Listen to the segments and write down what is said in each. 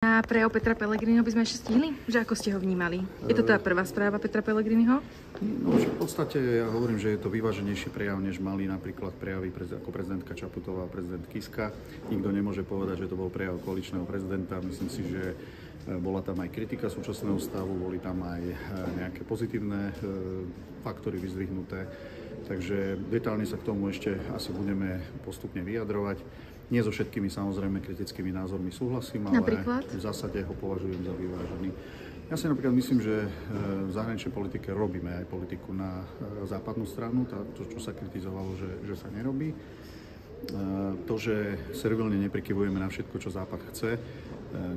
A prejav Petra Pellegriniho by sme ešte stihli? Že ako ste ho vnímali? Je to tá prvá správa Petra Pellegriniho? No, v podstate ja hovorím, že je to vyváženejší prejav, než mali napríklad prejavy ako prezidentka Čaputová a prezident Kiska. Nikto nemôže povedať, že to bol prejav koaličného prezidenta. Myslím si, že bola tam aj kritika súčasného stavu, boli tam aj nejaké pozitívne faktory vyzdvihnuté. Takže detálne sa k tomu ešte asi budeme postupne vyjadrovať. Nie so všetkými samozrejme kritickými názormi súhlasím, ale v zásade ho považujem za vyvážený. Ja si napríklad myslím, že v zahraničnej politike robíme aj politiku na západnú stranu, to, čo sa kritizovalo, že sa nerobí. To, že servilne neprikyvujeme na všetko, čo Západ chce,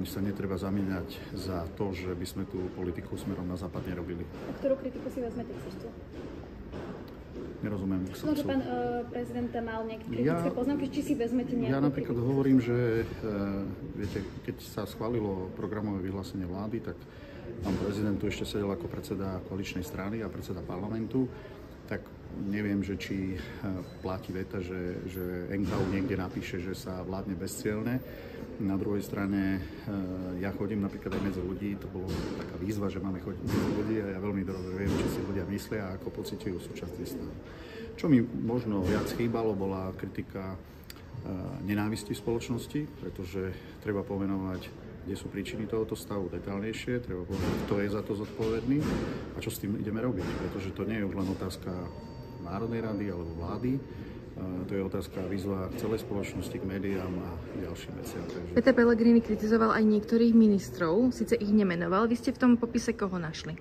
sa netreba zamieňať za to, že by sme tú politiku smerom na Západ nerobili. A ktorú kritiku si vezmete k srdcu? Nerozumiem. No, že pán prezident mal nejaké kritické poznámky, či si vezmete nejakú? Ja napríklad hovorím, že viete, keď sa schválilo programové vyhlásenie vlády, tak pán prezident tu ešte sedel ako predseda koaličnej strany a predseda parlamentu, tak neviem, že či platí veta, že NKÚ niekde napíše, že sa vládne bezcielne. Na druhej strane ja chodím napríklad aj medzi ľudí, to bolo taká výzva, že máme chodiť medzi ľudí a ja veľmi dobre viem, čo si ľudia myslia a ako pociťujú súčasný stav. Čo mi možno viac chýbalo, bola kritika nenávisti v spoločnosti, pretože treba pomenovať, kde sú príčiny tohoto stavu detálnejšie, treba povedať, kto je za to zodpovedný a čo s tým ideme robiť, pretože to nie je už len otázka Národnej rady alebo vlády, to je otázka výzva celej spoločnosti k médiám a ďalším veciam. Takže... Peter Pellegrini kritizoval aj niektorých ministrov, síce ich nemenoval. Vy ste v tom popise koho našli?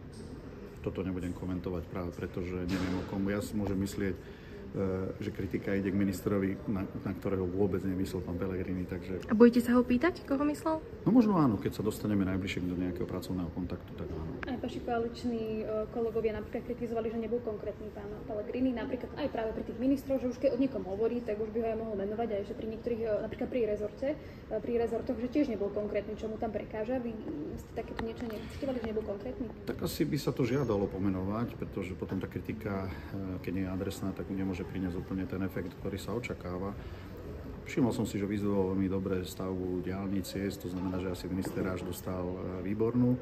Toto nebudem komentovať práve preto, že neviem o komu. Ja si môžem myslieť, že kritika ide k ministrovi, na ktorého vôbec nemyslel pán Pellegrini, takže... A bojíte sa ho pýtať, koho myslel? No možno áno, keď sa dostaneme najbližšie do nejakého pracovného kontaktu, tak áno. Aj vaši koaliční kolegovia napríklad kritizovali, že nebol konkrétny pán Pellegrini, napríklad aj práve pri tých ministroch, že už keď o niekom hovorí, tak už by ho aj mohol menovať, aj že pri niektorých, napríklad pri rezortoch, že tiež nebol konkrétny, čo mu tam prekáža. Vy ste takéto niečo necítovali, že nebol konkrétny? Tak asi by sa to žiadalo pomenovať, pretože potom tá kritika, keď nie je adresná, tak nemôže priniesť úplne ten efekt, ktorý sa očakáva. Všimol som si, že vyzdvihol veľmi dobre stavbu diaľnic, ciest, to znamená, že asi minister až dostal výbornú.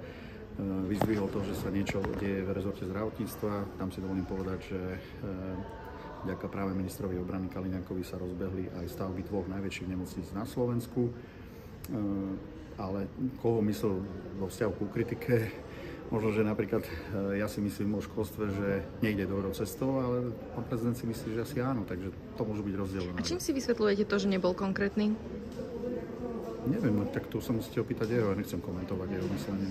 Vyzdvihol to, že sa niečo deje v rezorte zdravotníctva. Tam si dovolím povedať, že vďaka práve ministrovi obrany Kaliňákovi sa rozbehli aj stavby dvoch najväčších nemocníc na Slovensku. Ale koho myslel vo vzťahu ku kritike? Možno, že napríklad ja si myslím o školstve, že nejde dobrou cestou, ale pán prezident si myslí, že asi áno, takže to môže byť rozdelené. A čím si vysvetľujete to, že nebol konkrétny? Neviem, tak tu sa musíte opýtať jeho, ja nechcem komentovať jeho myslenie.